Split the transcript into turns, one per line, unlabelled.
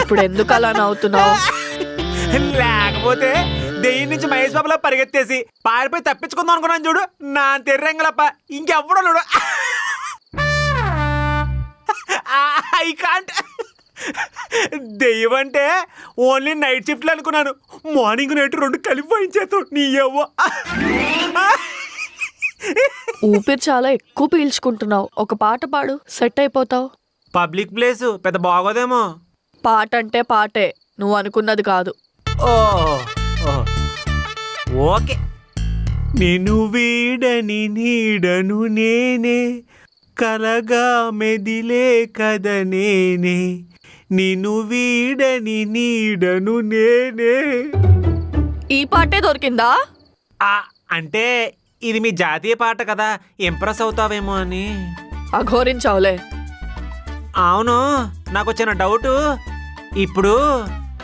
ఇప్పుడు ఎందుకు అలా నవ్వుతున్నావు?
లేకపోతే దెయ్యం నుంచి మహేష్ బాబులా పరిగెత్తేసి పారిపోయి తప్పించుకుందాం అనుకున్నాను చూడు. నా తెర్రెంగలప్ప ఇంకెవ్వడు ఐ కాంట్. దెయ్యం అంటే ఓన్లీ నైట్ షిఫ్ట్లు అనుకున్నాను. మార్నింగ్ నైట్ 2 కలిపి వాయించేస్తావు నీ అవ్వ.
ఊపిరి చాలా ఎక్కువ పీల్చుకుంటున్నావు. ఒక పాట పాడు, సెట్ అయిపోతావు.
పబ్లిక్ ప్లేస్ పెద్ద బాగోదేమో.
పాట అంటే పాటే, నువ్వు అనుకున్నది కాదు.
ఓకే. నిన్ను వీడని నీడను నేనే, కలగా మెదిలే కద నేనే, నిన్ను వీడని నీడను నేనే.
ఈ పాటే దొరికిందా?
అంటే ఇది మీ జాతీయ పాట కదా, ఇంప్రెస్ అవుతావేమో అని.
అఘోరించావులే.
అవును, నాకు వచ్చిన డౌటు. ఇప్పుడు